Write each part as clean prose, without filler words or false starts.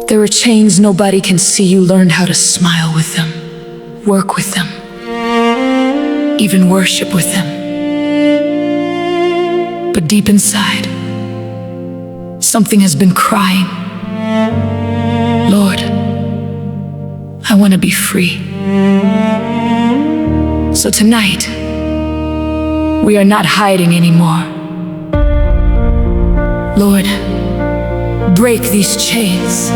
There are chains nobody can see. You learned how to smile with them, work with them, even worship with them. But deep inside, something has been crying. Lord, I want to be free. So tonight, we are not hiding anymore. Lord, break these chains.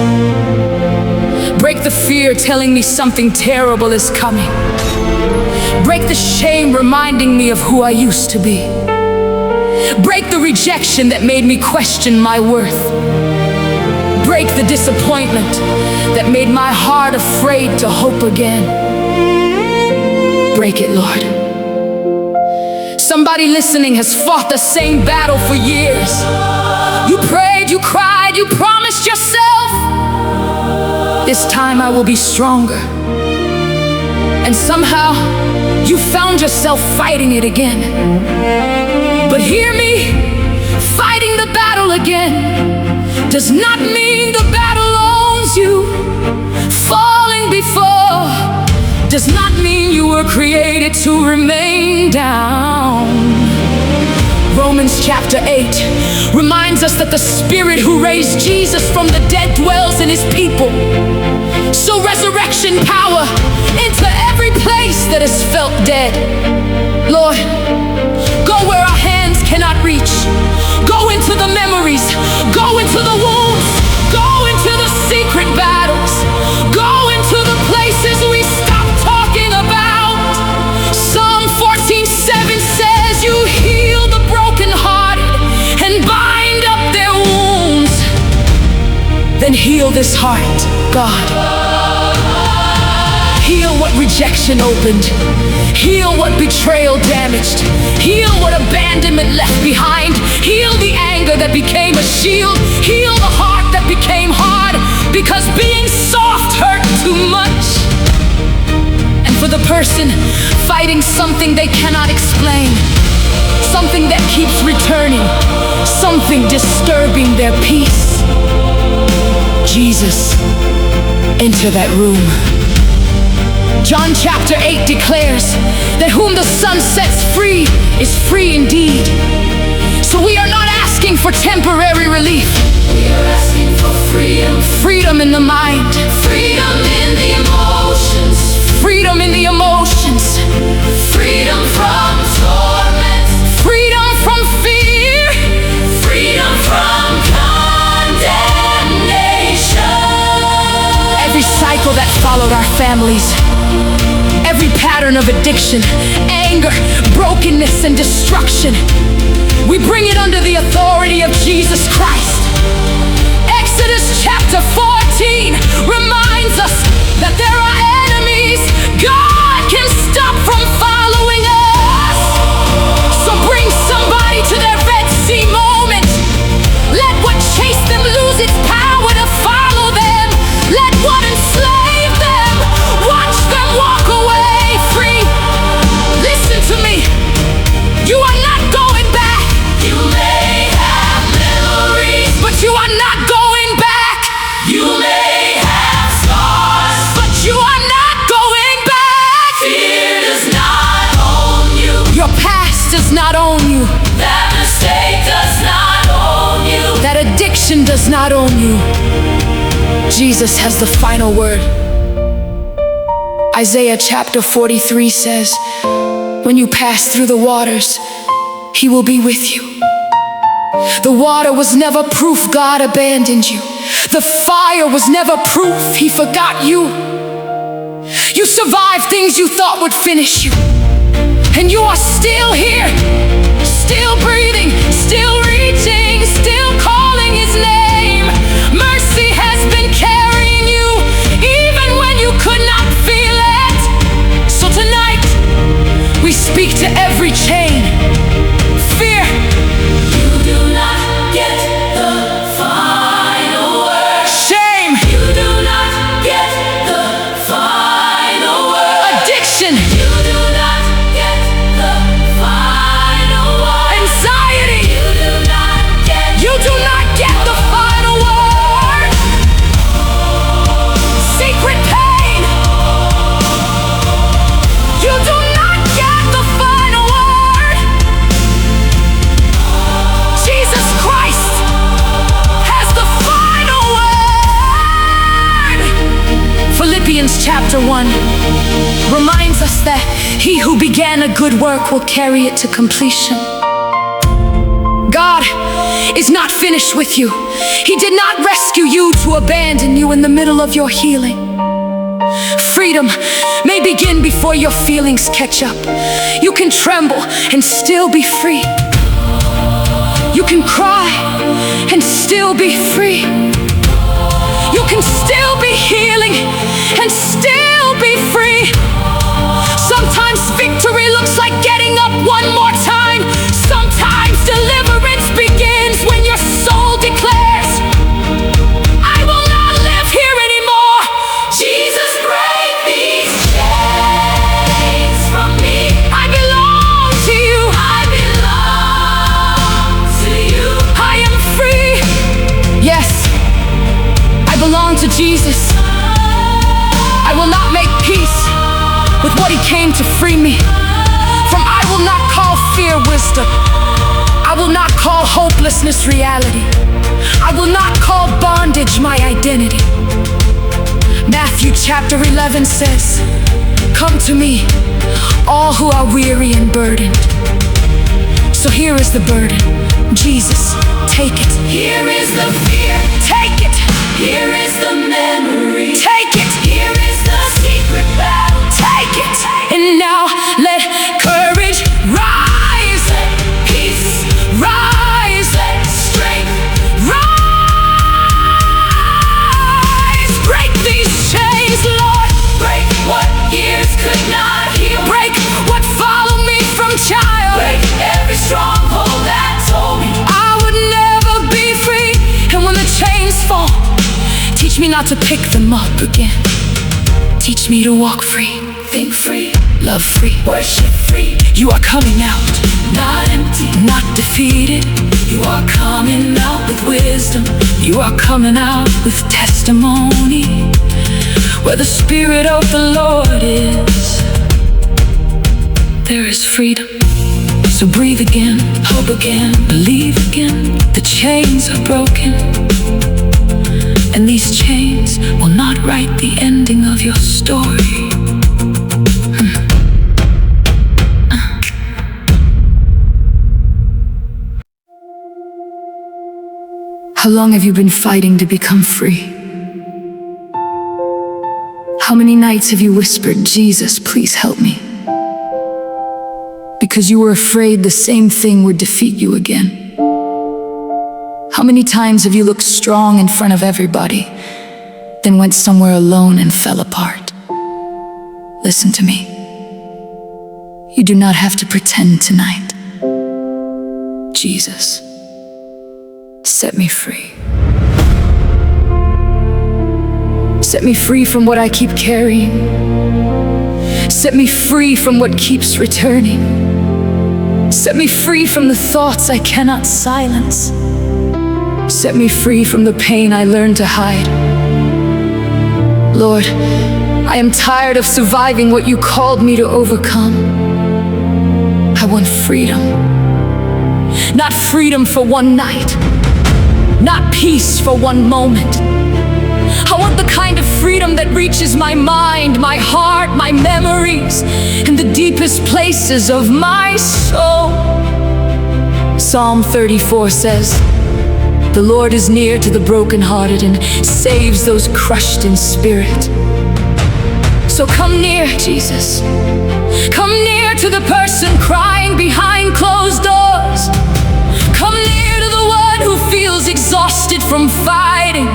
Break the fear telling me something terrible is coming. Break the shame reminding me of who I used to be. Break the rejection that made me question my worth. Break the disappointment that made my heart afraid to hope again. Break it, Lord. Somebody listening has fought the same battle for years. You prayed, you cried, you promised yourself, this time I will be stronger. And somehow you found yourself fighting it again. But hear me, fighting the battle again does not mean the battle owns you. Falling before does not mean you were created to remain down. Romans chapter 8 reminds us that the Spirit who raised Jesus from the dead dwells in His people. So resurrection power into every place that has felt dead. Lord, go where our hands cannot reach. Go into the memories. Go into the wounds. Go into the secret battles. Go into the places we stopped talking about. Psalm 14:7 says you heal the brokenhearted and bind up their wounds. Then heal this heart, God. Heal what rejection opened. Heal what betrayal damaged. Heal what abandonment left behind. Heal the anger that became a shield. Heal the heart that became hard because being soft hurt too much. And for the person fighting something they cannot explain, something that keeps returning, something disturbing their peace, Jesus, enter that room. John chapter 8 declares that whom the Son sets free is free indeed. So we are not asking for temporary relief. We are asking for freedom. Freedom in the mind. Freedom in the emotions. Freedom in the emotions. Freedom from torment. Freedom from fear. Freedom from condemnation. Every cycle that followed our families, every pattern of addiction, anger, brokenness, and destruction, we bring it under the authority of Jesus Christ. Exodus chapter 14 reminds us that there are enemies God can stop from following us. So bring somebody to their Red Sea moment. Let what chased them lose its power to follow them. Let what enslaved them watch them walk away free. Listen to me. You are not going back. You may have memories, but you are not going back. You may have scars, but you are not going back. Fear does not own you. Your past does not own you. That mistake does not own you. That addiction does not own you. Jesus has the final word. Isaiah chapter 43 says, when you pass through the waters, He will be with you. The water was never proof God abandoned you. The fire was never proof He forgot you. You survived things you thought would finish you, and you are still here, still breathing, still reaching, still calling His name. Mercy has been carrying you even when you could not feel it. So tonight we speak to every chain. Fear, you do not get the final word. Shame, you do not get the final word. Addiction, you do not get the final word. Anxiety, you do promise that he who began a good work will carry it to completion. God is not finished with you. He did not rescue you to abandon you in the middle of your healing. Freedom may begin before your feelings catch up. You can tremble and still be free. You can cry and still be free. You can still be healing and still be free. Sometimes victory looks like getting up one more time. Sometimes deliverance begins when your soul declares, I will not live here anymore. Jesus, break these chains from me. I belong to you. I belong to you. I am free. Yes, I belong to Jesus. I will not make peace with what he came to free me from. I will not call fear wisdom. I will not call hopelessness reality. I will not call bondage my identity. Matthew chapter 11 says, come to me, all who are weary and burdened. So here is the burden. Jesus, take it. Here is the fear. Take it. Here is the memory. Take it. Here is the secret battle. Take it. And now let courage rise. Let peace rise. Let strength rise. Break these chains, Lord. Break what years could not heal. Break what followed me from child. Break every stronghold that told me I would never be free. And when the chains fall, teach me not to pick them up again. Teach me to walk free, think free, love free, worship free. You are coming out, not empty, not defeated. You are coming out with wisdom. You are coming out with testimony. Where the Spirit of the Lord is, there is freedom. So breathe again, hope again, believe again. The chains are broken, and these chains will not write the ending of your story. How long have you been fighting to become free? How many nights have you whispered, Jesus, please help me? Because you were afraid the same thing would defeat you again. How many times have you looked strong in front of everybody, then went somewhere alone and fell apart? Listen to me. You do not have to pretend tonight. Jesus, set me free. Set me free from what I keep carrying. Set me free from what keeps returning. Set me free from the thoughts I cannot silence. Set me free from the pain I learned to hide. Lord, I am tired of surviving what you called me to overcome. I want freedom. Not freedom for one night. Not peace for one moment. I want the kind of freedom that reaches my mind, my heart, my memories, and the deepest places of my soul. Psalm 34 says, the Lord is near to the brokenhearted and saves those crushed in spirit. So come near, Jesus. Come near to the person crying behind closed doors. Come near to the one who feels exhausted from fighting.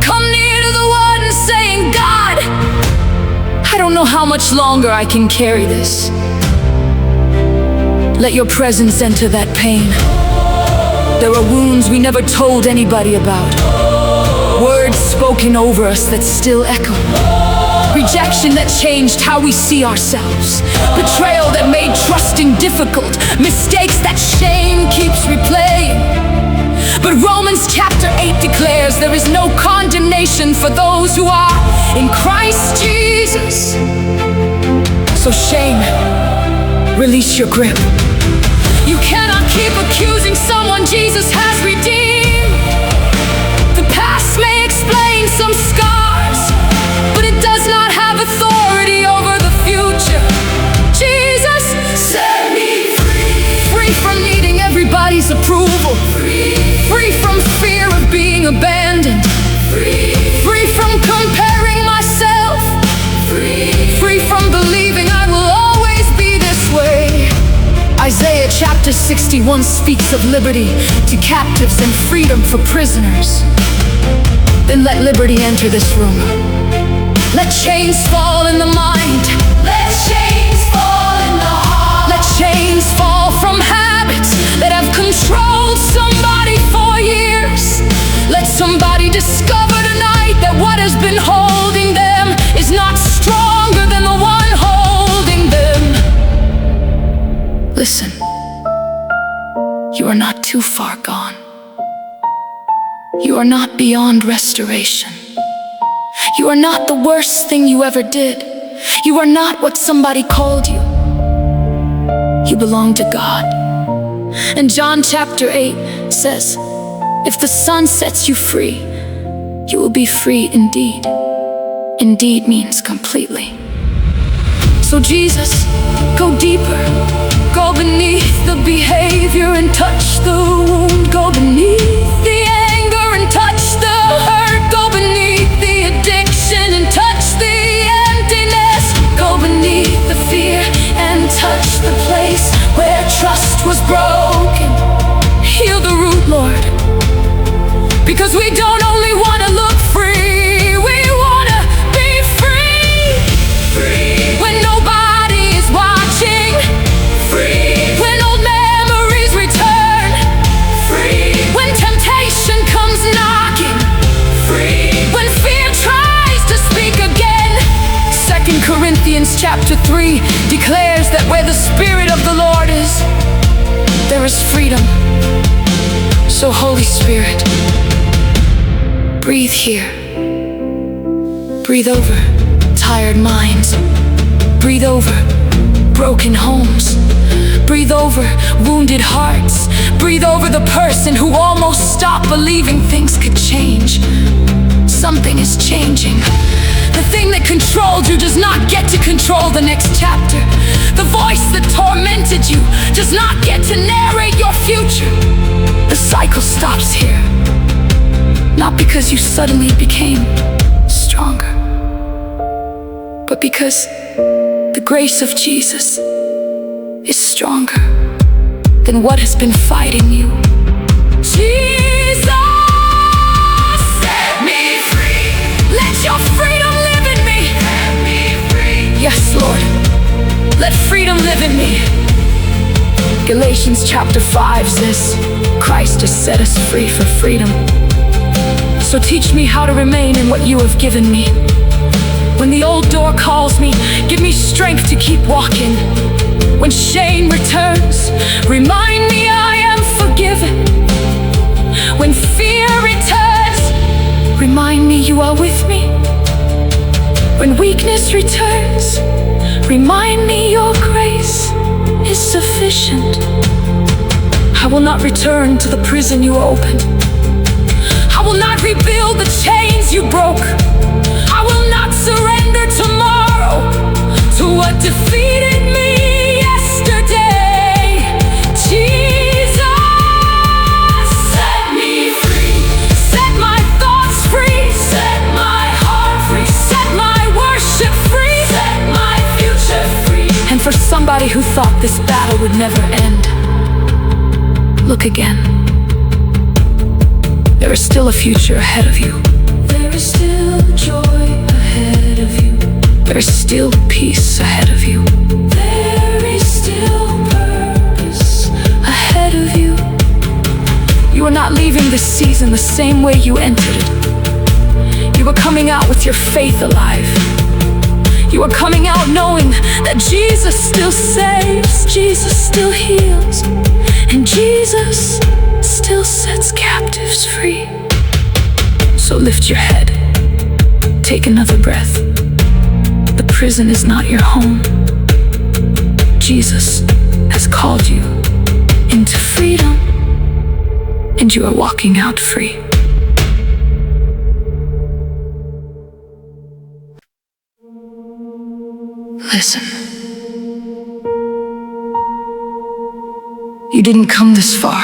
Come near to the one saying, God, I don't know how much longer I can carry this. Let your presence enter that pain. There are wounds we never told anybody about. Words spoken over us that still echo. Rejection that changed how we see ourselves. Betrayal that made trusting difficult. Mistakes that shame keeps replaying. But Romans chapter 8 declares there is no condemnation for those who are in Christ Jesus. So shame, release your grip. You cannot keep accusing someone Jesus has redeemed. The past may explain some scars, but it does not have authority over the future. 61 speaks of liberty to captives and freedom for prisoners. Then let liberty enter this room. Let chains fall in the mind. Let chains fall in the heart. Let chains fall from habits that have controlled somebody for years. Let somebody discover tonight that what has been holding them is not stronger than the one holding them. Listen, you are not too far gone. You are not beyond restoration. You are not the worst thing you ever did. You are not what somebody called you. You belong to God. And John chapter 8 says, if the Son sets you free, you will be free indeed. Indeed means completely. So Jesus, go deeper. Go beneath the behavior and touch the wound. Go beneath the anger and touch the hurt. Go beneath the addiction and touch the emptiness. Go beneath the fear and touch the place where trust was broken. Heal the root, Lord, because we don't only want to look free, we want to be free. Free when nobody is watching. Free when old memories return. Free when temptation comes knocking. Free when fear tries to speak again. 2 Corinthians chapter 3 declares that where the Spirit of the Lord is, there is freedom. So Holy Spirit, breathe here. Breathe over tired minds. Breathe over broken homes. Breathe over wounded hearts. Breathe over the person who almost stopped believing things could change. Something is changing. The thing that controlled you does not get to control the next chapter. The voice that tormented you does not get to narrate your future. The cycle stops here. Not because you suddenly became stronger, but because the grace of Jesus is stronger than what has been fighting you. Jesus, set me free. Let your freedom live in me. Set me free. Yes, Lord, let freedom live in me. Galatians chapter 5 says, Christ has set us free for freedom. So teach me how to remain in what you have given me. When the old door calls me, give me strength to keep walking. When shame returns, remind me I am forgiven. When fear returns, remind me you are with me. When weakness returns, remind me your grace is sufficient. I will not return to the prison you opened. I will not rebuild the chains you broke. I will not surrender tomorrow to what defeated me yesterday. Jesus, set me free. Set my thoughts free. Set my heart free. Set my worship free. Set my future free. And for somebody who thought this battle would never end, look again. There is still a future ahead of you. There is still joy ahead of you. There is still peace ahead of you. There is still purpose ahead of you. You are not leaving this season the same way you entered it. You are coming out with your faith alive. You are coming out knowing that Jesus still saves, Jesus still heals, and Jesus still sets captives free. So lift your head, take another breath. The prison is not your home. Jesus has called you into freedom, and you are walking out free. Listen. You didn't come this far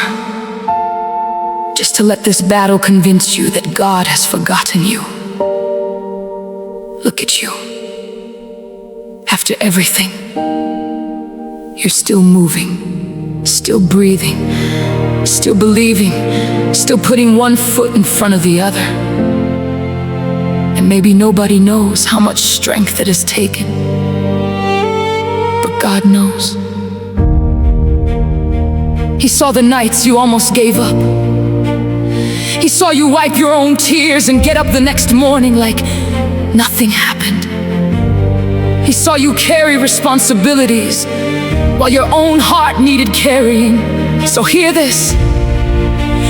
just to let this battle convince you that God has forgotten you. Look at you. After everything, you're still moving, still breathing, still believing, still putting one foot in front of the other. And maybe nobody knows how much strength it has taken, but God knows. He saw the nights you almost gave up. He saw you wipe your own tears and get up the next morning like nothing happened. He saw you carry responsibilities while your own heart needed carrying. So hear this: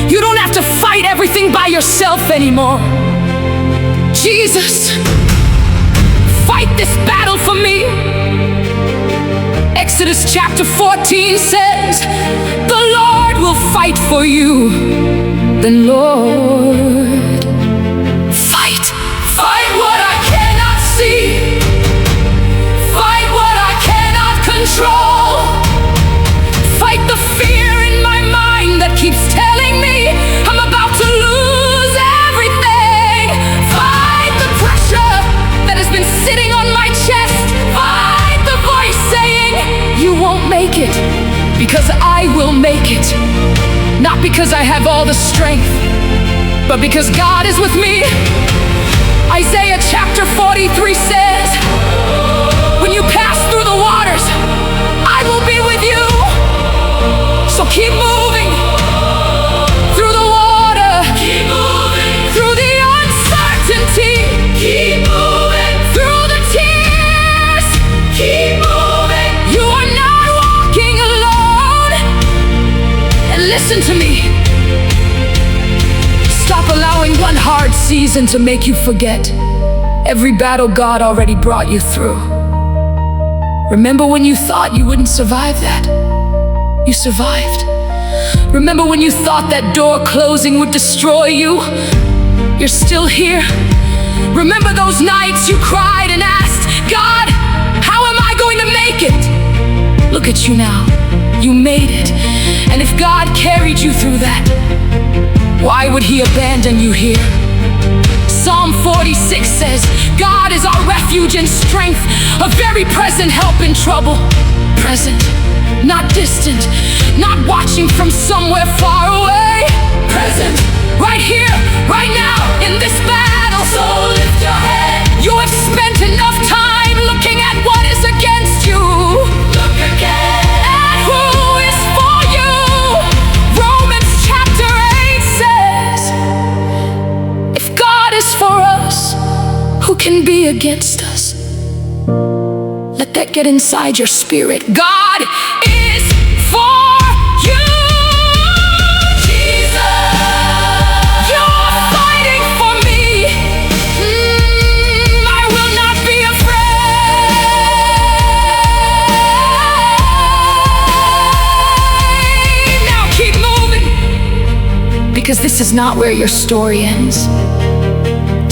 you don't have to fight everything by yourself anymore. Jesus, fight this battle for me. Exodus chapter 14 says, the Lord will fight for you. Then Lord, fight. Fight what I cannot see. Fight what I cannot control. Fight the fear in my mind that keeps telling me I'm about to lose everything. Fight the pressure that has been sitting on my chest. Fight the voice saying you won't make it, because I will make it. Not because I have all the strength, but because God is with me. Isaiah chapter 43 says, when you pass through the waters, I will be with you. So keep moving through the water, keep moving through the uncertainty, keep moving through the tears, keep moving. You are not walking alone. And listen to me, stop allowing one hard season to make you forget every battle God already brought you through. Remember when you thought you wouldn't survive that? You survived. Remember when you thought that door closing would destroy you? You're still here. Remember those nights you cried and asked, God, how am I going to make it? Look at you now. You made it. And if God carried you through that, why would He abandon you here? Psalm 46 says, God is our refuge and strength, a very present help in trouble. Present, not distant, not watching from somewhere far away. Present, right here, right now, in this battle. So lift your head. You have spent enough time looking at what is against you. Look again at who is for you. Romans chapter 8 says, if God is for us, who can be against us? Let that get inside your spirit. God is for you. Jesus, you're fighting for me. I will not be afraid. Now keep moving, because this is not where your story ends.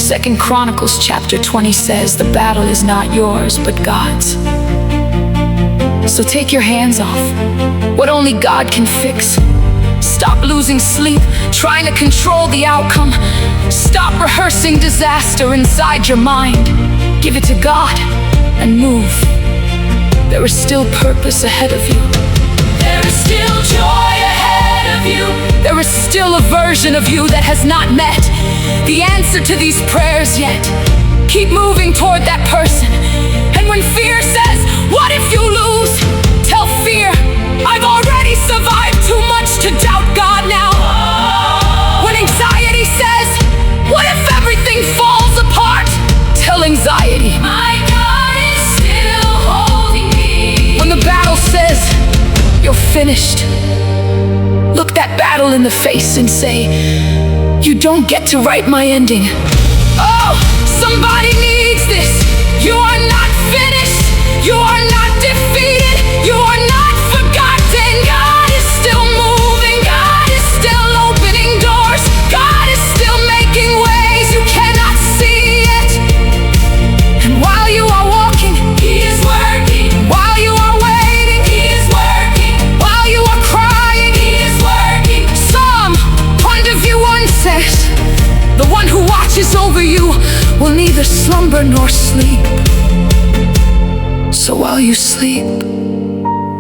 2 Chronicles chapter 20 says, the battle is not yours, but God's. So take your hands off what only God can fix. Stop losing sleep, trying to control the outcome. Stop rehearsing disaster inside your mind. Give it to God and move. There is still purpose ahead of you. There is still joy ahead of you. There is still a version of you that has not met the answer to these prayers yet. Keep moving toward that person. And when fear says, what if you lose? Tell fear, I've already survived too much to doubt God now. When anxiety says, what if everything falls apart? Tell anxiety, my God is still holding me. When the battle says, you're finished, look that battle in the face and say, you don't get to write my ending. Oh, somebody needs this. You are not finished. You are not defeated. You are not forgotten. God is still moving. God is still opening doors. God is still making ways you cannot see it. And while you are walking, He is working. While you are waiting, He is working. While you are crying, He is working. Psalm 151 says, the one who watches over you will neither slumber nor sleep. So while you sleep,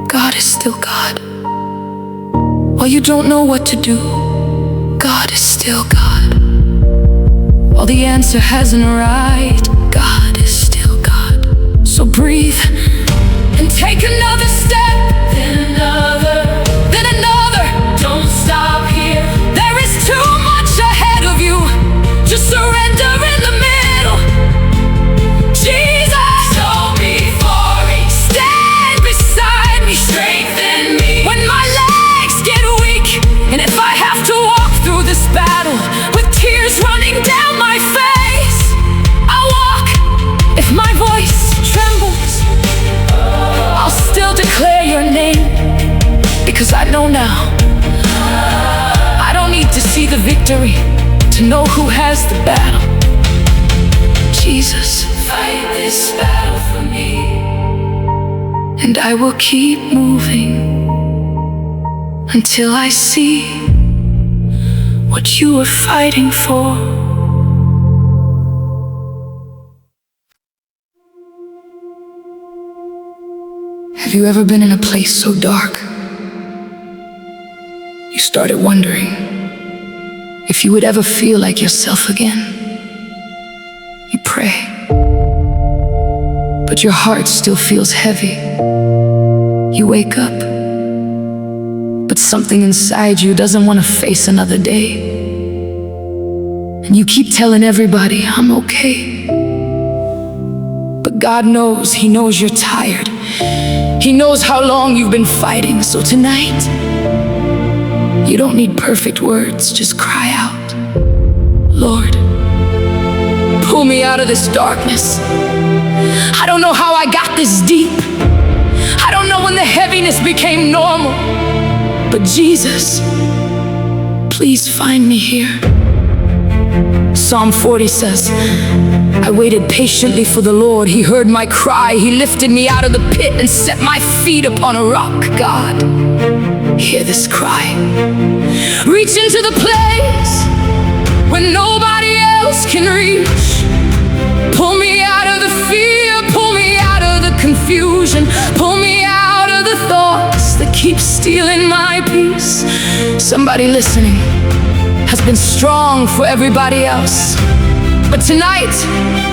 God is still God. While you don't know what to do, God is still God. While the answer hasn't arrived, God is still God. So breathe and take another step, then another, then another. Don't stop here. There is too much ahead of you. Just surrender in the middle. Jesus, show me glory. Stand beside me, strengthen me when my legs get weak. And if I have to walk through this battle with tears running down my face, I'll walk. If my voice trembles, I'll still declare your name, because I know now I don't need to see the victory to know who has the battle. Jesus, fight this battle for me, and I will keep moving until I see what you are fighting for. Have you ever been in a place so dark you started wondering if you would ever feel like yourself again? You pray, but your heart still feels heavy. You wake up, but something inside you doesn't want to face another day. And you keep telling everybody, I'm okay. But God knows, He knows you're tired. He knows how long you've been fighting. So tonight, you don't need perfect words, just cry out, Lord, pull me out of this darkness. I don't know how I got this deep. I don't know when the heaviness became normal. But Jesus, please find me here. Psalm 40 says, I waited patiently for the Lord. He heard my cry. He lifted me out of the pit and set my feet upon a rock. God, hear this cry. Reach into the place when nobody else can reach. Pull me out of the fear. Pull me out of the confusion. Pull me out of the thoughts that keep stealing my peace. Somebody listening has been strong for everybody else, but tonight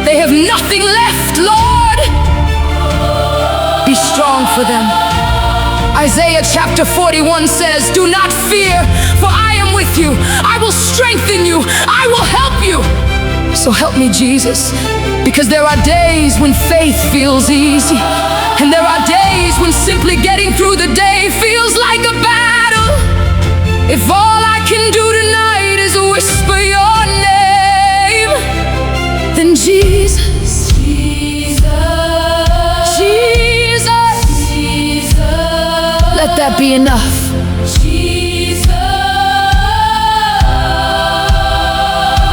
they have nothing left. Lord, be strong for them. Isaiah chapter 41 says, do not fear, for I am with you. I will strengthen you. I will help you. So help me, Jesus, because there are days when faith feels easy, and there are days when simply getting through the day feels like a battle. If all I can do tonight is whisper your name, then Jesus, Jesus, Jesus, Jesus, let that be enough. Jesus,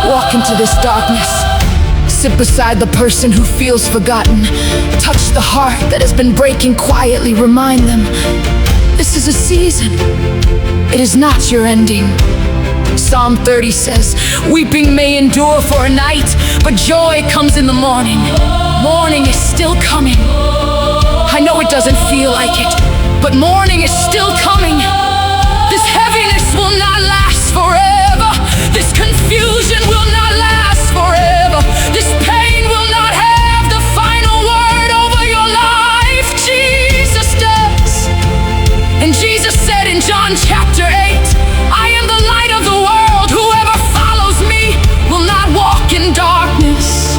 walk into this darkness. Sit beside the person who feels forgotten. Touch the heart that has been breaking quietly. Remind them, this is a season. It is not your ending. Psalm 30 says, weeping may endure for a night, but joy comes in the morning. Morning is still coming. I know it doesn't feel like it, but morning is still coming. This heaviness will not last forever. This confusion will not last forever. This pain will not have the final word over your life. Jesus does. And Jesus said in John chapter 8, I am the light of the world. Whoever follows me will not walk in darkness.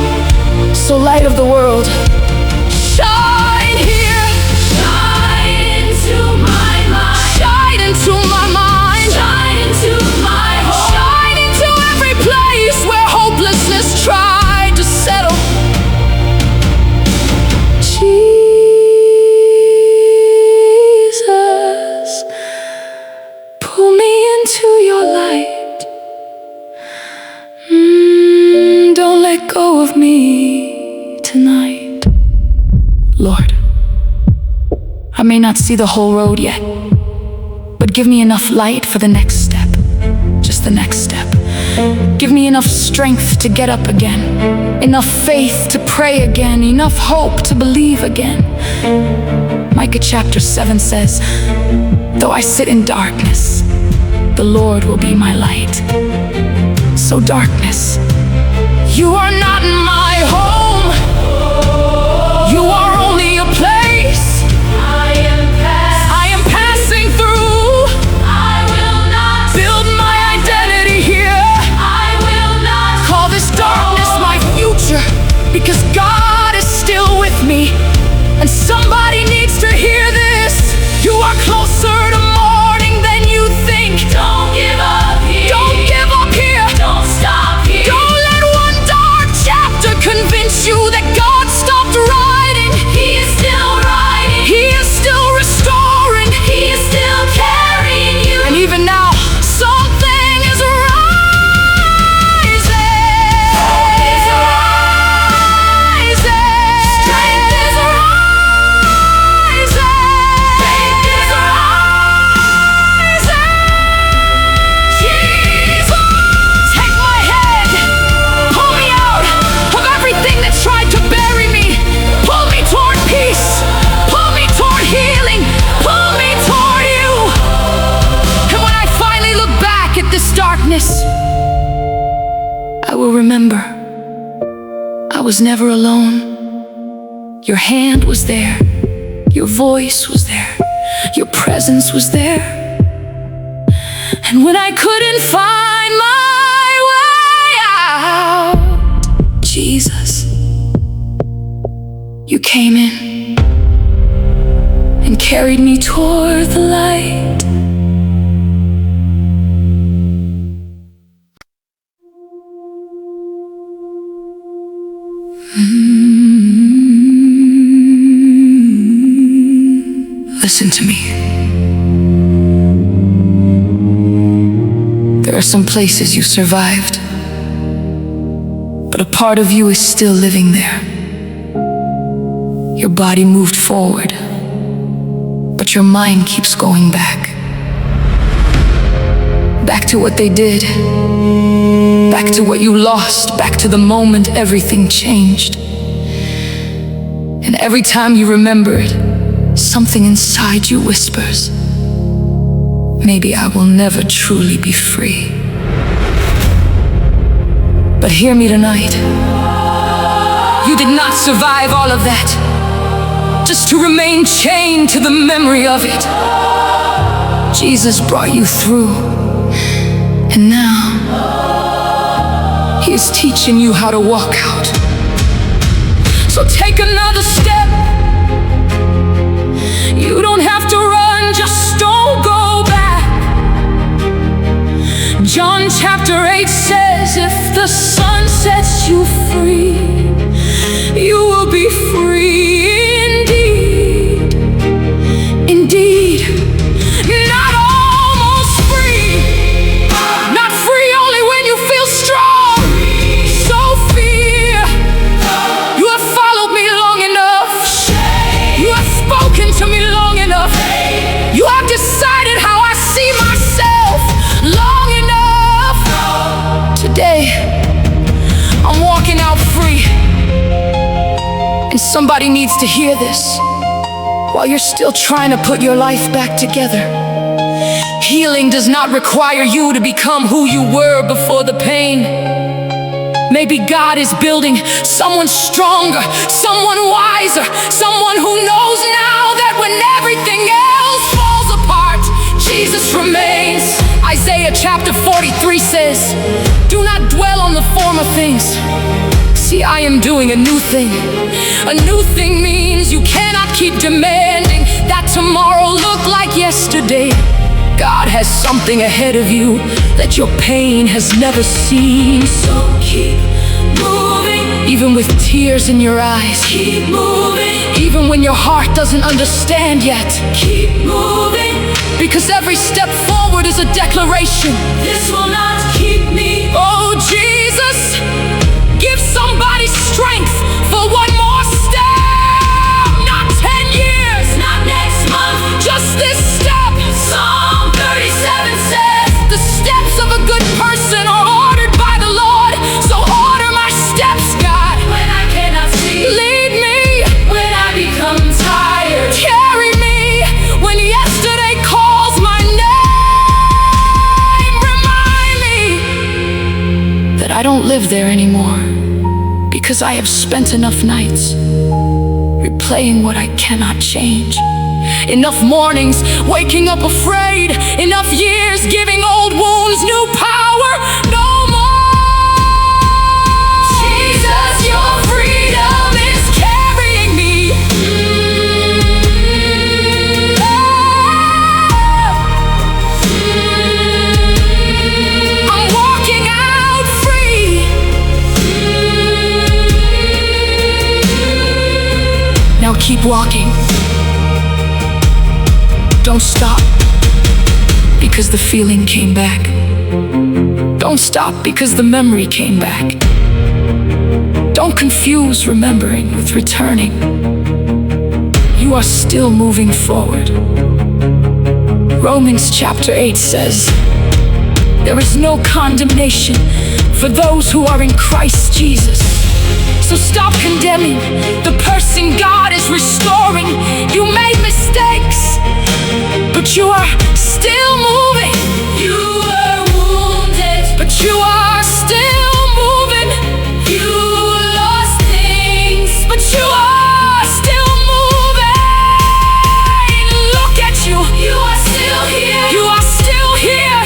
So light of the world, shine here. Shine into my mind. Shine into my mind. Shine into my heart. Shine into every place where hopelessness tried to settle. Jesus, pull me into your light. Don't let go of me tonight. Lord, I may not see the whole road yet, but give me enough light for the next step. Just the next step. Give me enough strength to get up again, enough faith to pray again, enough hope to believe again. Micah chapter 7 says, though I sit in darkness, the Lord will be my light. So darkness, you are not my home. You are only a place. I am passing through. I will not build my identity here. I will not call this darkness my future, because God is still with me. And somebody needs to hear this. You are closer to morning than you think. Don't give up here. Don't give up here. Don't stop here. Don't let one dark chapter convince you that God stopped writing. He is still writing. He is still restoring. He is still carrying you. And even now, something is rising. Hope is rising. Strength is rising. Faith is rising. Jesus, take my head. Pull me out of everything that tried to bury me. Pull me toward peace. Pull me toward healing. Pull me toward you. And when I finally look back at this darkness, I will remember I was never alone. Your hand was there. Your voice was there. Your presence was there. And when I couldn't find my way out, Jesus, you came in and carried me toward the light. Listen to me. There are some places you survived, but a part of you is still living there. Your body moved forward, but your mind keeps going back. Back to what they did. Back to what you lost. Back to the moment everything changed. And every time you remember it, something inside you whispers, maybe I will never truly be free. But hear me tonight. You did not survive all of that just to remain chained to the memory of it. Jesus brought you through, and now He is teaching you how to walk out. So take another step. You don't have to run, just don't go back. John chapter 8 says, if the Son sets you free, you will be free indeed. Indeed. Not almost free. Not free only when you feel strong. So fear, you have followed me long enough. You have spoken to me long enough. You have decided how I see myself long enough. Today, I'm walking out free. And somebody needs to hear this while you're still trying to put your life back together. Healing does not require you to become who you were before the pain. Maybe God is building someone stronger, someone wiser, someone who knows now that when everything else falls apart, Jesus remains. Isaiah chapter 43 says, do not dwell on the former things. See, I am doing a new thing. A new thing means you cannot keep demanding that tomorrow look like yesterday. God has something ahead of you that your pain has never seen. So keep moving, even with tears in your eyes. Keep moving, even when your heart doesn't understand yet. Keep moving, because every step forward is a declaration. This will not keep me. Oh Jesus, give somebody strength for one more step. Not 10 years, not next month, just this step. Psalm 37 says, the steps of a good person are ordered by the Lord. So order my steps, God. When I cannot see, lead me. When I become tired, carry me. When yesterday calls my name, that I don't live there anymore, because I have spent enough nights replaying what I cannot change. Enough mornings waking up afraid, enough years giving old wounds new power. No more. Jesus, your freedom is carrying me. I'm walking out free. Now keep walking. Don't stop because the feeling came back. Don't stop because the memory came back. Don't confuse remembering with returning. You are still moving forward. Romans chapter 8 says, there is no condemnation for those who are in Christ Jesus. So stop condemning the person God is restoring. You made mistakes, but you are still moving. You were wounded, but you are still moving. You lost things, but you are still moving. Look at you. You are still here. You are still here.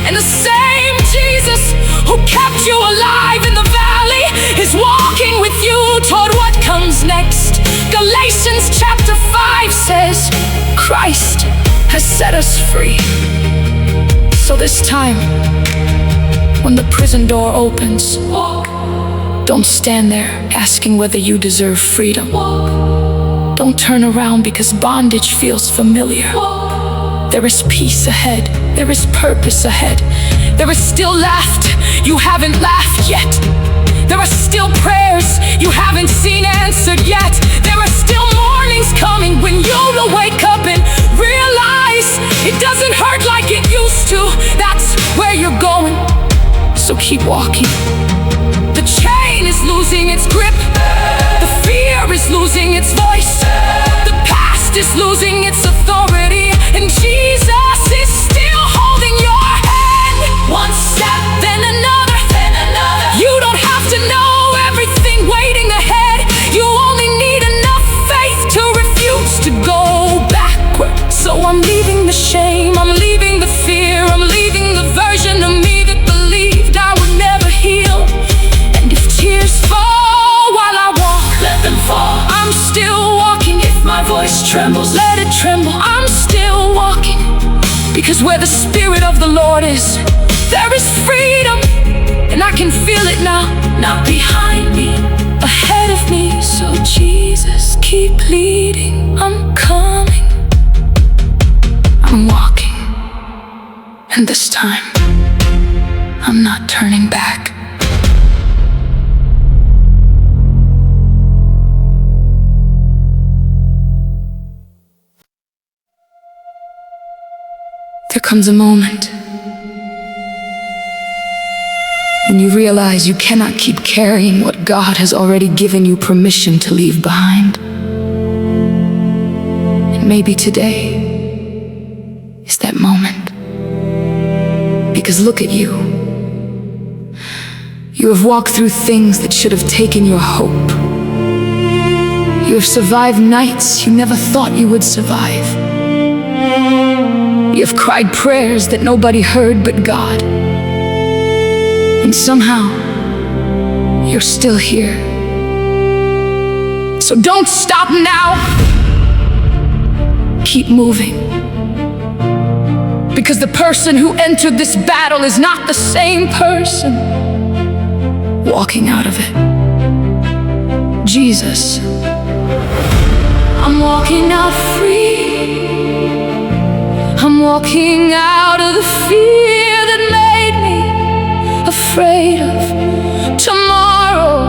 And the same Jesus who kept you alive in the valley is walking with you toward what comes next. Galatians chapter 5 says, Christ has set us free. So this time, when the prison door opens, walk. Don't stand there asking whether you deserve freedom. Walk. Don't turn around because bondage feels familiar. Walk. There is peace ahead. There is purpose ahead. There is still laughter you haven't laughed yet. There are still prayers you haven't seen answered yet. There are still mornings coming when you'll wake up and realize it doesn't hurt like it used to. That's where you're going, so keep walking. The chain is losing its grip. The fear is losing its voice. The past is losing its authority. And Jesus is still holding your hand. One step, then another, then another. You don't have to know everything waiting ahead. You only need enough faith to refuse to go backward. So I'm leaving the shame, I'm leaving the fear, I'm leaving the version of me that believed I would never heal. And if tears fall while I walk, let them fall. I'm still walking. If my voice trembles, let it tremble. I'm still walking, because where the Spirit of the Lord is, there is freedom. And I can feel it now, not behind me, ahead of me. So Jesus, keep leading. I'm coming, I'm walking, and this time, I'm not turning back. There comes a moment when you realize you cannot keep carrying what God has already given you permission to leave behind. And maybe today is that moment. Because look at you. You have walked through things that should have taken your hope. You have survived nights you never thought you would survive. You have cried prayers that nobody heard but God. And somehow, you're still here. So don't stop now. Keep moving. Because the person who entered this battle is not the same person walking out of it. Jesus. I'm walking out free. I'm walking out of the fear that made me afraid of tomorrow.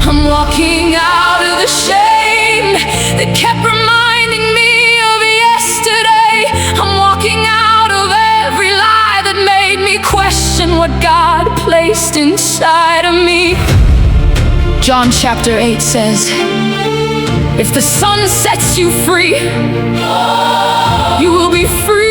I'm walking out of the shame that kept reminding me of yesterday. I'm walking out of every lie that made me question what God placed inside of me. John chapter 8 says, if the Son sets you free, you will be free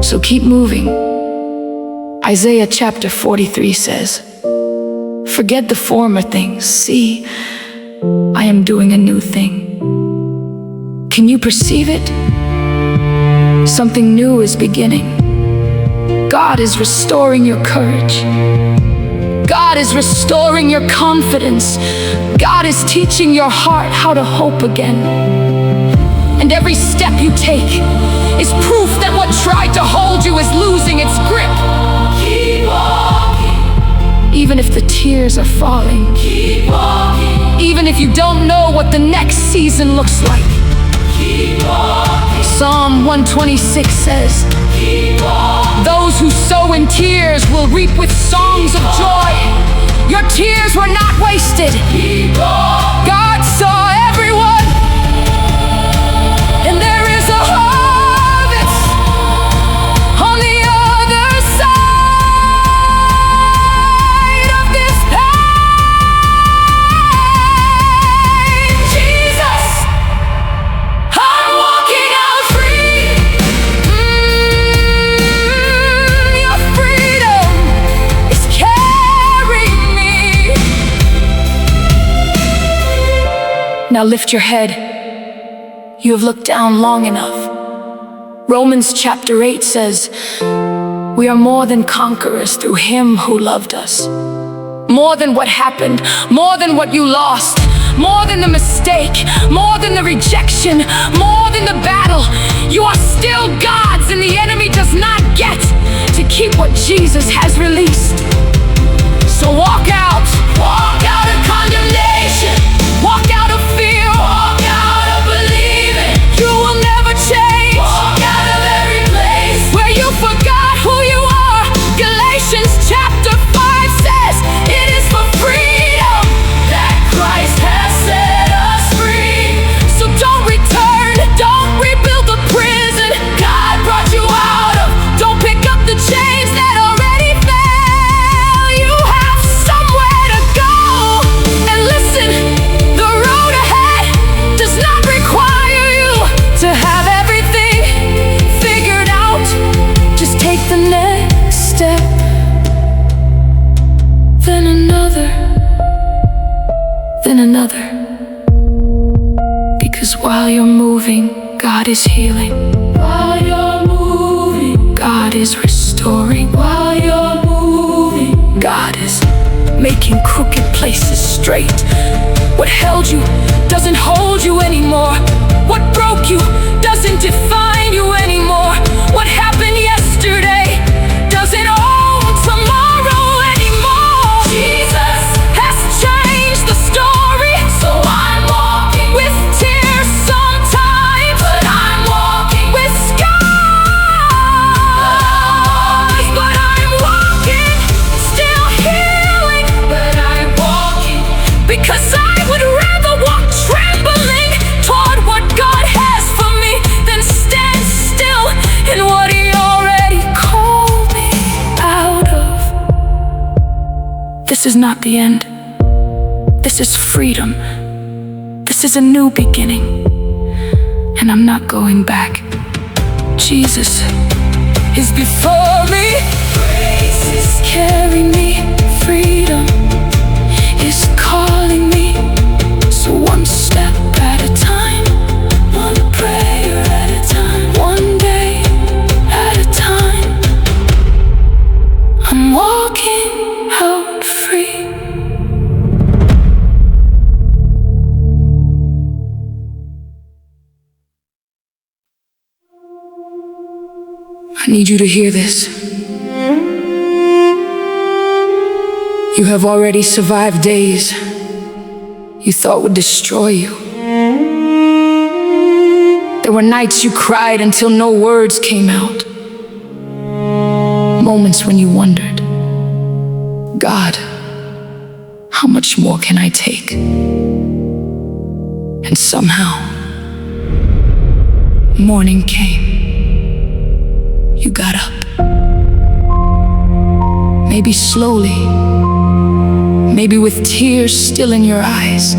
So keep moving. Isaiah chapter 43 says, "Forget the former things. See, I am doing a new thing." Can you perceive it? Something new is beginning. God is restoring your courage. God is restoring your confidence. God is teaching your heart how to hope again. And every step you take is proof that what tried to hold you is losing its grip. Keep walking. Even if the tears are falling. Keep walking. Even if you don't know what the next season looks like. Keep walking. Psalm 126 says, keep walking. Those who sow in tears will reap with songs of joy. Your tears were not wasted. Keep walking. God saw everyone. And there is a harvest on the other side of this pain. Jesus, I'm walking out free. Your freedom is carrying me. Now lift your head. You have looked down long enough. Romans chapter 8 says, we are more than conquerors through Him who loved us. More than what happened, more than what you lost, more than the mistake, more than the rejection, more than the battle. You are still God's, and the enemy does not get to keep what Jesus has released. So walk out of condemnation, walk out of fear, walk out of believing. You will never change. Walk out of every place where you forgot who you are. Galatians chapter 5 says, it is for freedom that Christ has set us free. So don't return, don't rebuild the prison God brought you out of. Don't pick up the chains that already fell. You have somewhere to go. And listen, the road ahead does not require you to have everything figured out. Just take the next step, then another, then another. Because while you're moving, God is healing. While you're moving, God is restoring. While you're moving, God is making crooked places straight. What held you doesn't hold you anymore. What broke you doesn't define you anymore. What happened yesterday doesn't own tomorrow anymore. Jesus has changed the story. So I'm walking with tears sometimes, but I'm walking with scars. But I'm walking, still healing. But I'm walking because I would rather walk trembling toward what God has for me than stand still in what He already called me out of. This is not the end. This is freedom. This is a new beginning. And I'm not going back. Jesus is before me. Grace is carrying me. Freedom is calling me. So one step at a time, one prayer at a time, one day at a time. I'm walking out free. I need you to hear this. You have already survived days you thought would destroy you. There were nights you cried until no words came out. Moments when you wondered, God, how much more can I take? And somehow, morning came. You got up. Maybe slowly, maybe with tears still in your eyes.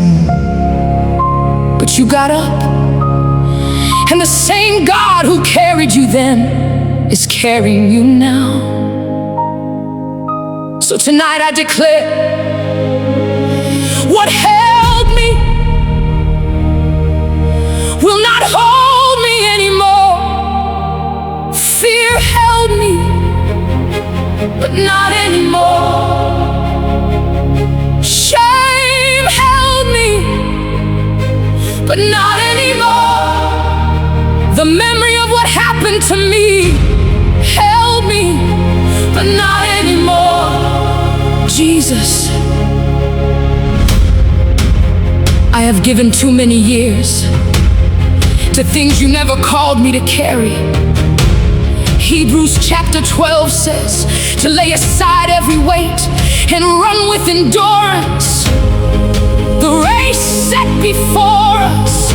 But you got up, and the same God who carried you then is carrying carrying you now. So tonight I declare, what held me will not hold me anymore. Fear held me, but not anymore. Shame held me, but not anymore. The memory of what happened to me held me, but not anymore. Jesus, I have given too many years to things you never called me to carry. Hebrews chapter 12 says to lay aside every weight and run with endurance the race set before us.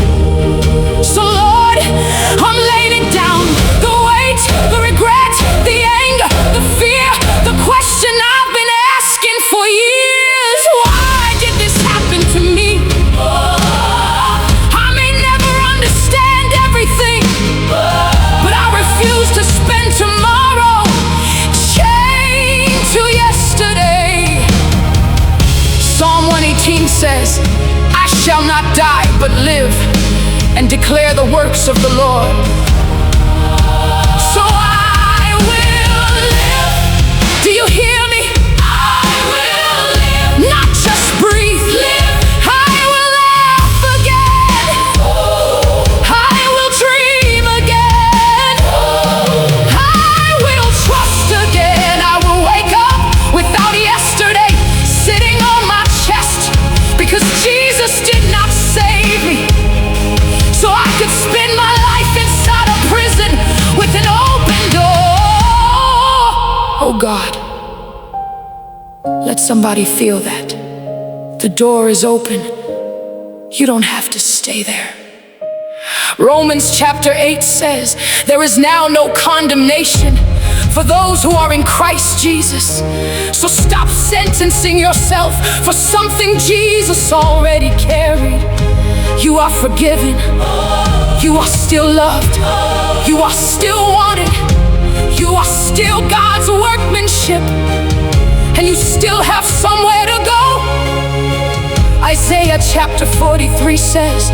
So Lord, I'm laying it down, the weight, the regret, the anger, the fear, the question I've been asking for years. Why did this happen to me? I may never understand everything, but I refuse to spend tomorrow chained to yesterday. Psalm 118 says, I shall not die but live and declare the works of the Lord. So I will live. Do you hear me? I will live. Not just breathe. Live. I will laugh again. I will dream again. I will trust again. I will wake up without yesterday sitting on my chest, because Jesus did not save me so I could spend my life inside a prison with an open door. Oh God, let somebody feel that. The door is open. You don't have to stay there. Romans chapter 8 says, there is now no condemnation for those who are in Christ Jesus. So stop sentencing yourself for something Jesus already carried. You are forgiven. You are still loved. You are still wanted. You are still God's workmanship, and you still have somewhere to go. Isaiah chapter 43 says,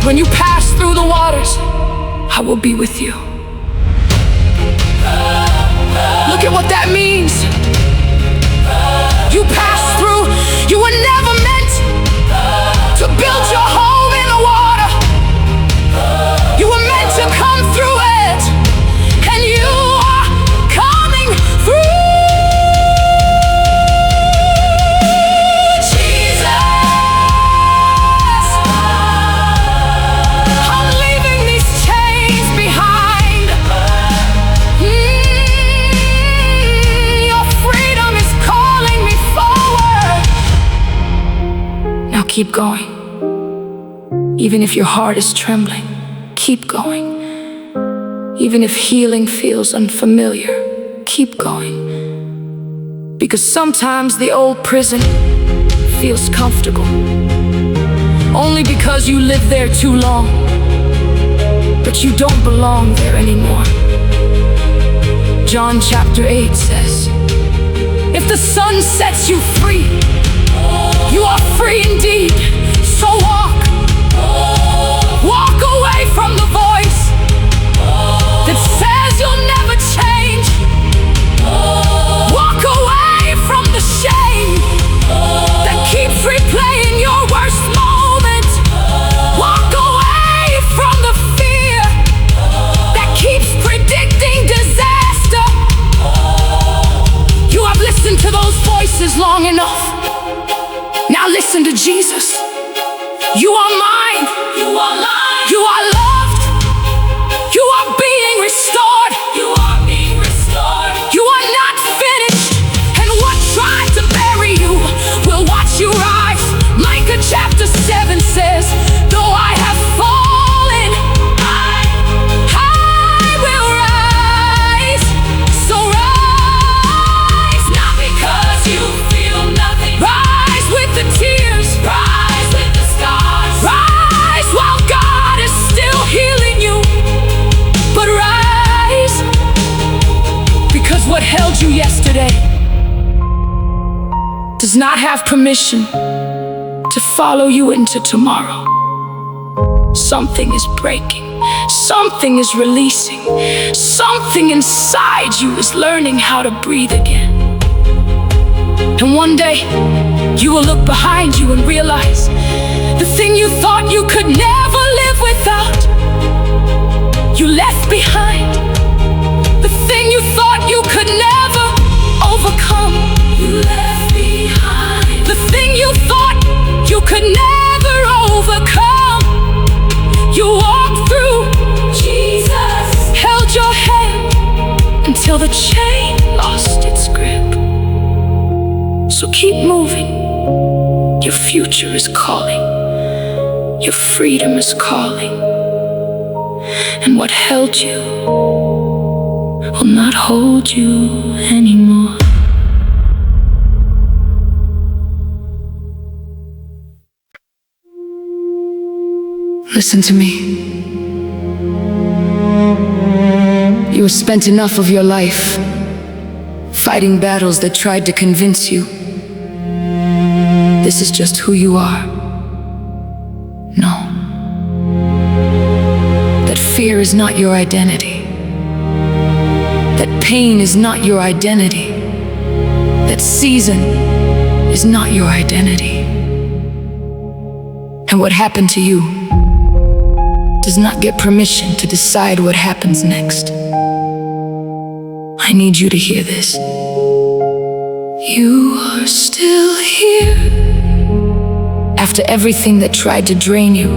when you pass through the waters, I will be with you. Look at what that means. You pass through. You were never meant to build your home in the water. You were meant to come through it, and you are coming through. Jesus, I'm leaving these chains behind. Your freedom is calling me forward. Now keep going. Even if your heart is trembling, keep going. Even if healing feels unfamiliar, keep going. Because sometimes the old prison feels comfortable only because you lived there too long, but you don't belong there anymore. John chapter 8 says, if the Son sets you free, you are free indeed. So walk away from the voice that says you'll never change. Walk away from the shame that keeps replaying your worst moment. Walk away from the fear that keeps predicting disaster. You have listened to those voices long enough. Now listen to Jesus. what held you yesterday does not have permission to follow you into tomorrow. Something is breaking, something is releasing, something inside you is learning how to breathe again. And one day, you will look behind you and realize the thing you thought you could never live without, you left behind. The thing you thought you could never overcome, you left behind. The thing you thought you could never overcome, you walked through. Jesus held your hand until the chain lost its grip. So keep moving. Your future is calling. Your freedom is calling. And what held you will not hold you anymore. Listen to me. You have spent enough of your life fighting battles that tried to convince you this is just who you are. No. That fear is not your identity. That pain is not your identity. That season is not your identity. And what happened to you does not get permission to decide what happens next. I need you to hear this. You are still here. After everything that tried to drain you,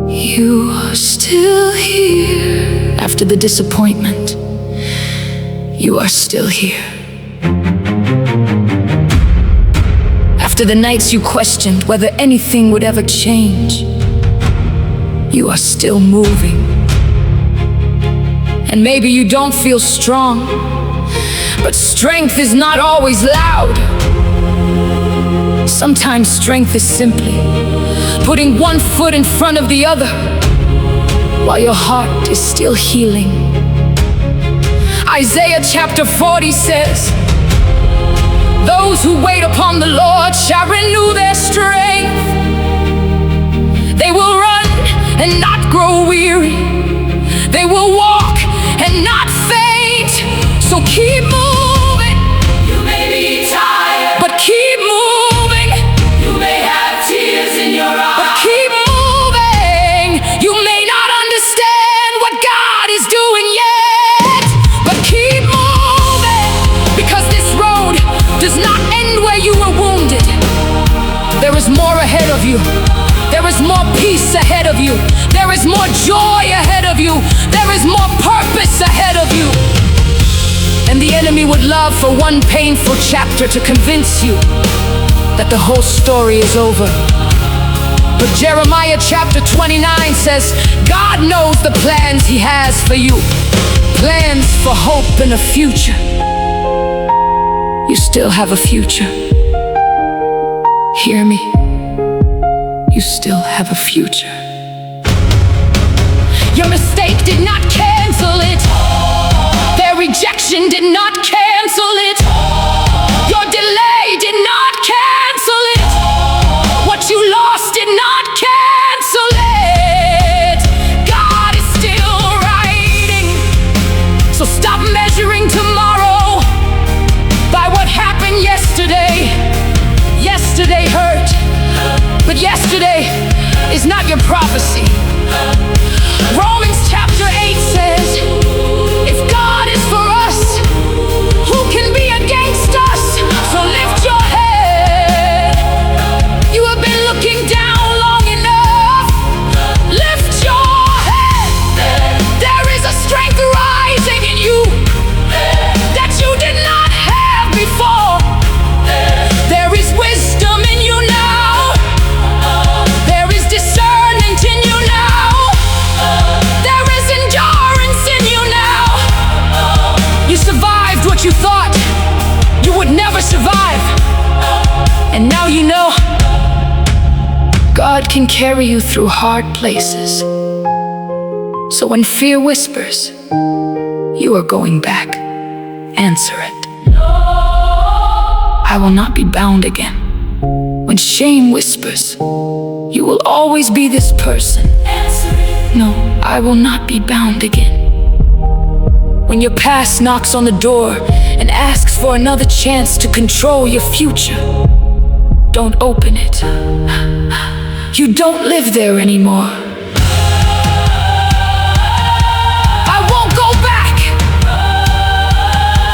you are still here. After the disappointment, you are still here. After the nights you questioned whether anything would ever change, you are still moving. And maybe you don't feel strong, but strength is not always loud. Sometimes strength is simply putting one foot in front of the other while your heart is still healing. Isaiah chapter 40 says, "Those who wait upon the Lord shall renew their strength. They will run and not grow weary. They will walk and not faint." So keep moving. You may be tired, but keep moving. You may have tears in your eyes, but keep moving. You may not understand what God is doing yet, but keep moving, because this road does not end where you were wounded. There is more ahead of you. There is more peace ahead of you. There is more joy ahead of you. There is more purpose ahead of you. And the enemy would love for one painful chapter to convince you that the whole story is over. But Jeremiah chapter 29 says, God knows the plans He has for you. Plans for hope and a future. You still have a future. Hear me. You still have a future. Your mistake did not cancel it. Their rejection did not cancel it. Your delay did not cancel it. What you lost did not cancel it. God is still writing. So stop measuring tomorrow by what happened yesterday. Yesterday hurt, but yesterday is not your prophecy. Romans chapter 8 says, if God is for us, who can be against us? So lift your head. You have been looking down long enough. Lift your head. There is a strength rising in you that you did not have before. There is wisdom in you now. There is discernment in you now. There is endurance in you now. You survived what you thought you would never survive. And now you know God can carry you through hard places. So when fear whispers, you are going back. answer it. I will not be bound again. When shame whispers, you will always be this person. No, I will not be bound again. When your past knocks on the door and asks for another chance to control your future, don't open it. You don't live there anymore. I won't go back.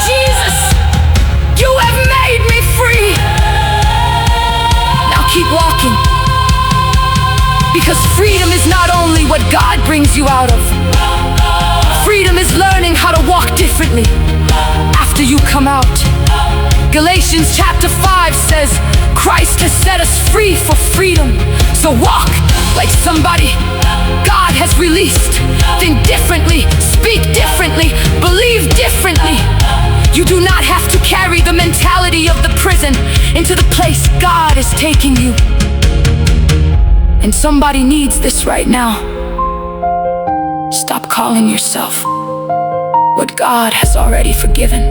Jesus, you have made me free. Now keep walking. Because freedom is not only what God brings you out of. Freedom is learning how to walk differently after you come out. Galatians chapter 5 says, Christ has set us free for freedom. So walk like somebody God has released. Think differently, speak differently, believe differently. You do not have to carry the mentality of the prison into the place God is taking you. And somebody needs this right now. Stop calling yourself what God has already forgiven.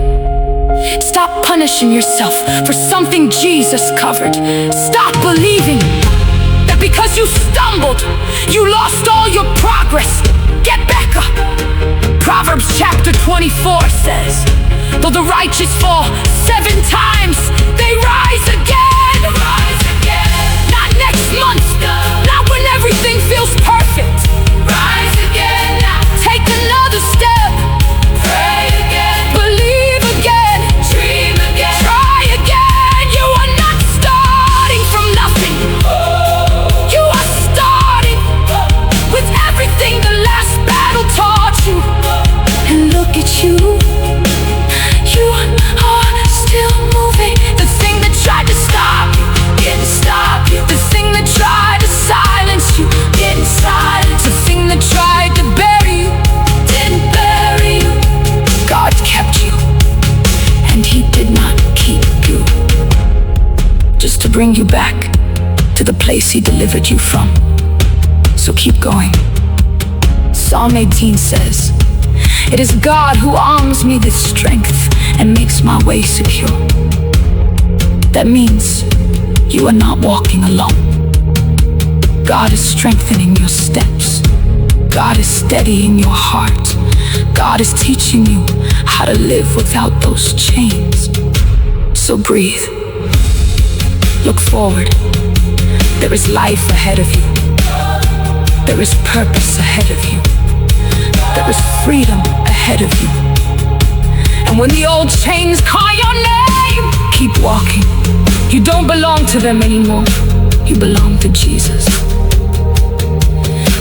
Stop punishing yourself for something Jesus covered. Stop believing that because you stumbled, you lost all your progress. Get back up. Proverbs chapter 24 says, though the righteous fall 7 times, they rise again. Rise again. Not next month, not when everything feels perfect. Rise again now. Take another step. Pray again. Believe again. Dream again. Try again. You are not starting from nothing. You are starting with everything the last battle taught you. And look at you. You are still moving. The thing that tried to stop you didn't stop you. The thing that tried to silence you didn't silence. The thing that tried to bury you didn't bury you. God kept you, and He did not keep you just to bring you back to the place He delivered you from. So keep going. Psalm 18 says, it is God who arms me with strength and makes my way secure. That means you are not walking alone. God is strengthening your steps. God is steadying your heart. God is teaching you how to live without those chains. So breathe. Look forward. There is life ahead of you. There is purpose ahead of you. There is freedom ahead of you. And when the old chains call your name, keep walking. You don't belong to them anymore. You belong to Jesus.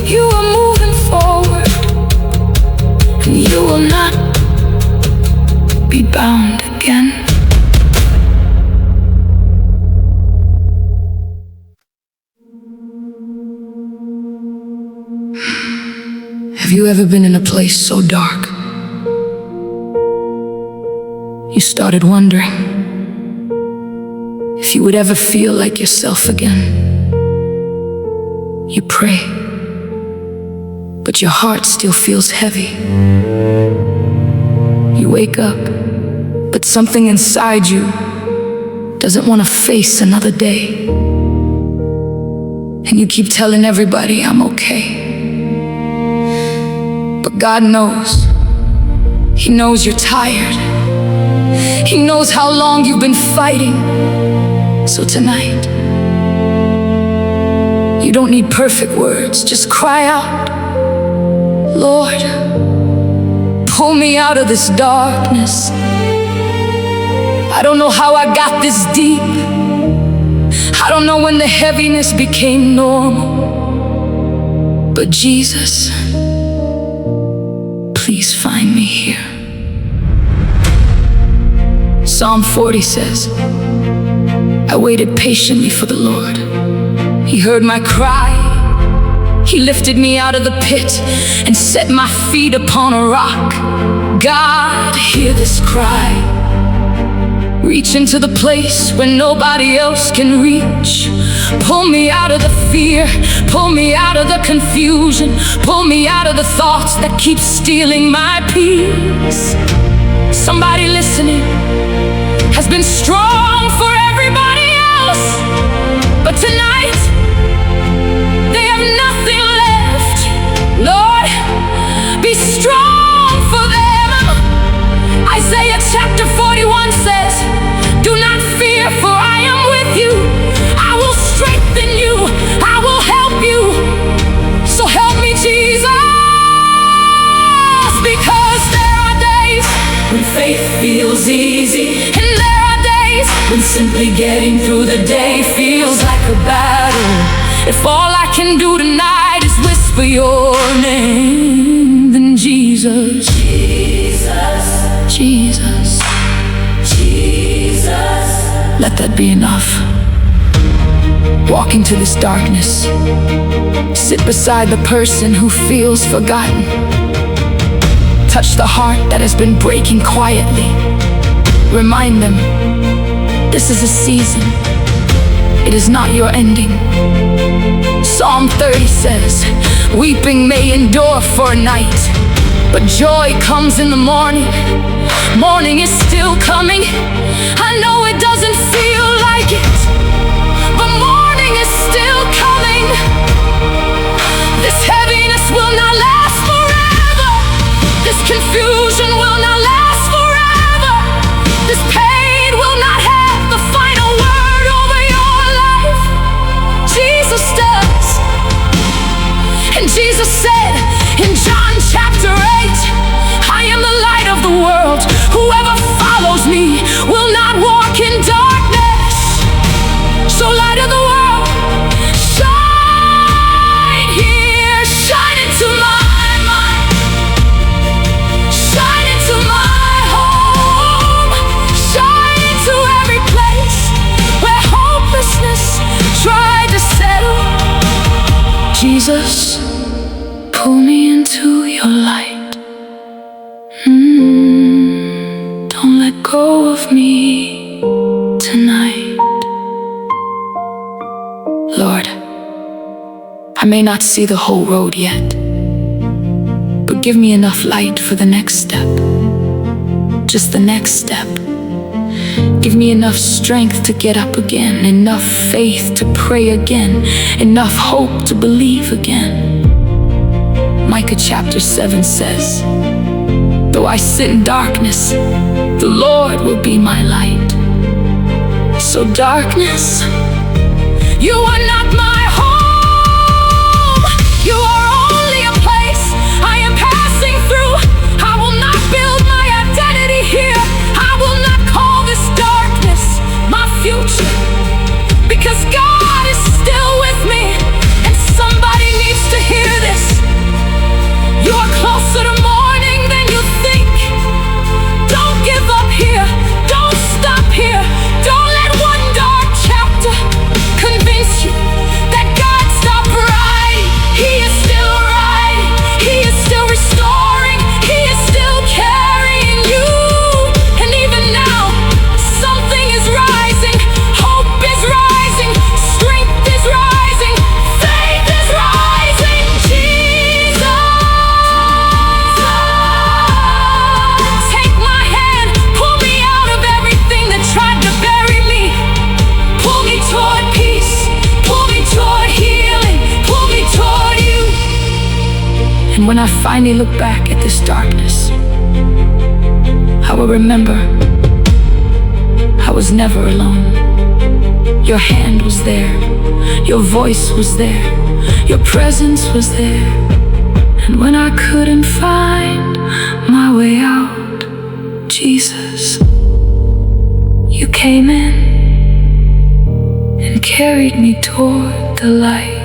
You are moving forward, and you will not be bound again. Have you ever been in a place so dark you started wondering if you would ever feel like yourself again? You pray, but your heart still feels heavy. You wake up, but something inside you doesn't want to face another day. And you keep telling everybody, I'm okay. But God knows. He knows you're tired. He knows how long you've been fighting. So tonight, you don't need perfect words. Just cry out, Lord, pull me out of this darkness. I don't know how I got this deep. I don't know when the heaviness became normal. But Jesus, please find me here. Psalm 40 says, I waited patiently for the Lord. He heard my cry. He lifted me out of the pit and set my feet upon a rock. God, hear this cry. Reach into the place where nobody else can reach. Pull me out of the fear. Pull me out of the confusion. Pull me out of the thoughts that keep stealing my peace. Somebody listen. has been strong for everybody else, but tonight they have nothing left. Lord, be strong for them. Isaiah chapter 41 says, do not fear, for I am with you. I will strengthen you. I will help you. So help me, Jesus, because there are days when faith feels easy, and there are days when simply getting through the day feels like a battle. If all I can do tonight is whisper your name, then Jesus, Jesus, Jesus, Jesus, let that be enough. Walk into this darkness. Sit beside the person who feels forgotten. Touch the heart that has been breaking quietly. Remind them, this is a season. It is not your ending. Psalm 30 says, weeping may endure for a night, but joy comes in the morning. Morning is still coming. I know it doesn't feel like it, but morning is still coming. This heaviness will not last forever. This confusion will not last forever. This pain will not have the final word over your life. Jesus does. And Jesus said in John chapter 8, I am the light of the world. Whoever follows me will not walk in darkness. So light of the world, shine here, shine into my mind, shine into my home, shine into every place where hopelessness tried to settle. Jesus, pull me into your light. Don't let go of me tonight. Lord, I may not see the whole road yet, but give me enough light for the next step. Just the next step. Give me enough strength to get up again, enough faith to pray again, enough hope to believe again. Micah chapter 7 says, though I sit in darkness, the Lord will be my light. So darkness, you are not my home. You are only a place I am passing through. I will not build my identity here. I will not call this darkness my future, because God is still with me, and somebody needs to hear this. You are closer to morning than you think. Don't give up here. Don't stop here. Don't let one dark chapter convince you that God stopped writing. He is still writing. He is still restoring. He is still carrying you. And even now, something is rising. Hope is rising. Strength is rising. Faith is rising. Jesus, take my hand. Pull me out of everything that tried to bury me. Pull me toward peace. Pull me toward healing. Pull me toward you. And when I finally look back at this darkness, I will remember I was never alone. Your hand was there. Your voice was there. Your presence was there. And when I couldn't find my way out, Jesus, you came in and carried me toward the light.